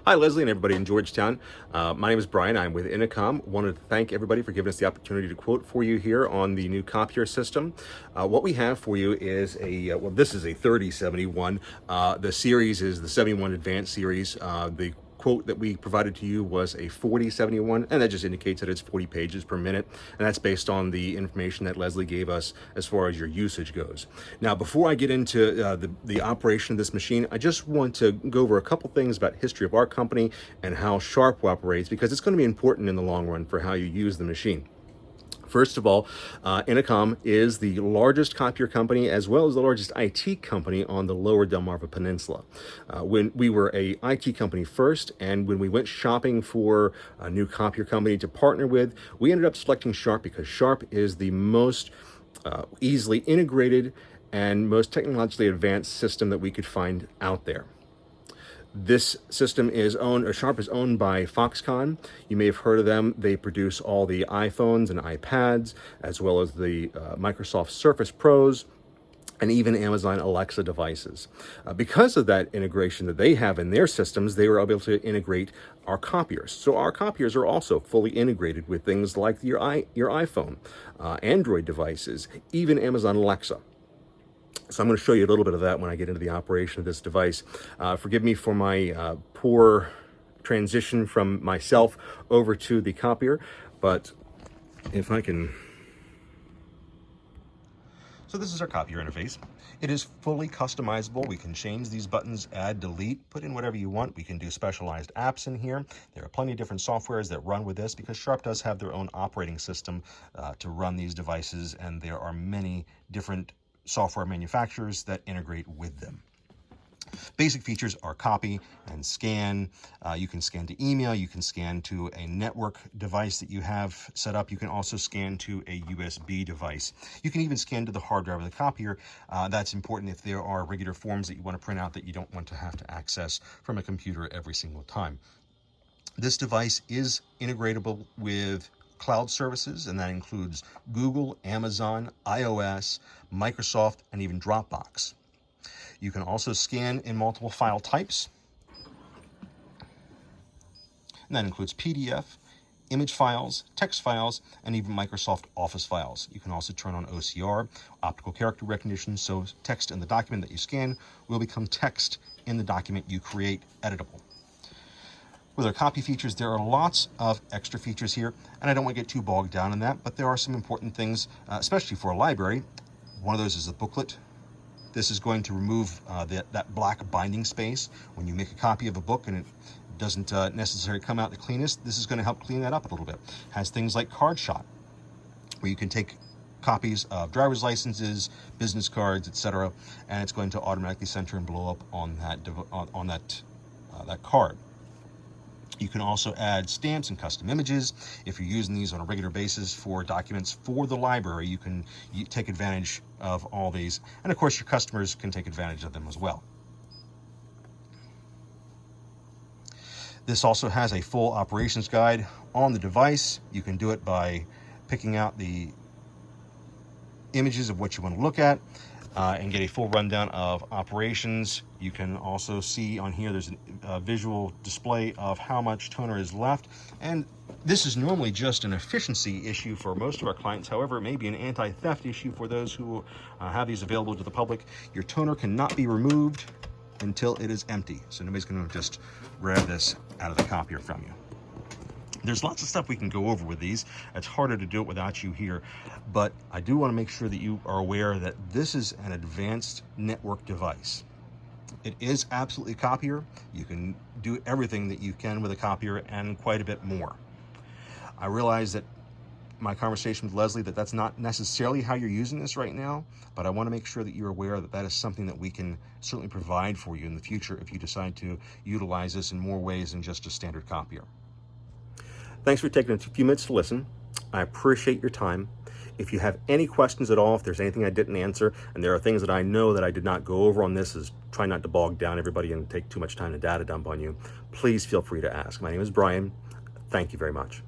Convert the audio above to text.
Hi, Leslie and everybody in Georgetown. My name is Brian. I'm with Intercom. Wanted to thank everybody for giving us the opportunity to quote for you here on the new Copier system. What we have for you is well, this is a 3071. The series is the 71 Advanced series. The quote that we provided to you was a 4071, and that just indicates that it's 40 pages per minute, and that's based on the information that Leslie gave us as far as your usage goes. Now, before I get into the operation of this machine, I just want to go over a couple things about history of our company and how Sharp operates, because it's going to be important in the long run for how you use the machine. First of all, Intercom is the largest copier company as well as the largest IT company on the lower Delmarva Peninsula. When we were a IT company first, and when we went shopping for a new copier company to partner with, we ended up selecting Sharp because Sharp is the most easily integrated and most technologically advanced system that we could find out there. This system is owned, or Sharp is owned by Foxconn. You may have heard of them. They produce all the iPhones and iPads, as well as the Microsoft Surface Pros, and even Amazon Alexa devices. Because of that integration that they have in their systems, they were able to integrate our copiers. So our copiers are also fully integrated with things like your iPhone, Android devices, even Amazon Alexa. So I'm going to show you a little bit of that when I get into the operation of this device. Forgive me for my poor transition from myself over to the copier, but if I can... So this is our copier interface. It is fully customizable. We can change these buttons, add, delete, put in whatever you want. We can do specialized apps in here. There are plenty of different softwares that run with this because Sharp does have their own operating system to run these devices, and there are many different software manufacturers that integrate with them. Basic features are copy and scan. You can scan to email, you can scan to a network device that you have set up. You can also scan to a USB device. You can even scan to the hard drive of the copier. That's important if there are regular forms that you want to print out that you don't want to have to access from a computer every single time. This device is integratable with cloud services, and that includes Google, Amazon, iOS, Microsoft, and even Dropbox. You can also scan in multiple file types, and that includes PDF, image files, text files, and even Microsoft Office files. You can also turn on OCR, optical character recognition, so text in the document that you scan will become text in the document you create editable. With our copy features, there are lots of extra features here, and I don't want to get too bogged down in that, but there are some important things, especially for a library. One of those is the booklet. This is going to remove that black binding space when you make a copy of a book and it doesn't necessarily come out the cleanest. This is going to help clean that up a little bit. Has things like Card Shot, where you can take copies of driver's licenses, business cards, etc., and it's going to automatically center and blow up on that card. You can also add stamps and custom images. If you're using these on a regular basis for documents for the library, you can take advantage of all these. And of course, your customers can take advantage of them as well. This also has a full operations guide on the device. You can do it by picking out the images of what you want to look at and get a full rundown of operations. You can also see on here there's a visual display of how much toner is left, and this is normally just an efficiency issue for most of our clients. However, it may be an anti-theft issue for those who have these available to the public. Your toner cannot be removed until it is empty, so nobody's going to just grab this out of the copier from you. There's lots of stuff we can go over with these. It's harder to do it without you here, but I do want to make sure that you are aware that this is an advanced network device. It is absolutely a copier. You can do everything that you can with a copier and quite a bit more. I realize that my conversation with Leslie that's not necessarily how you're using this right now, but I want to make sure that you're aware that that is something that we can certainly provide for you in the future if you decide to utilize this in more ways than just a standard copier. Thanks for taking a few minutes to listen. I appreciate your time. If you have any questions at all, if there's anything I didn't answer, and there are things that I know that I did not go over on this, is try not to bog down everybody and take too much time to data dump on you, please feel free to ask. My name is Brian. Thank you very much.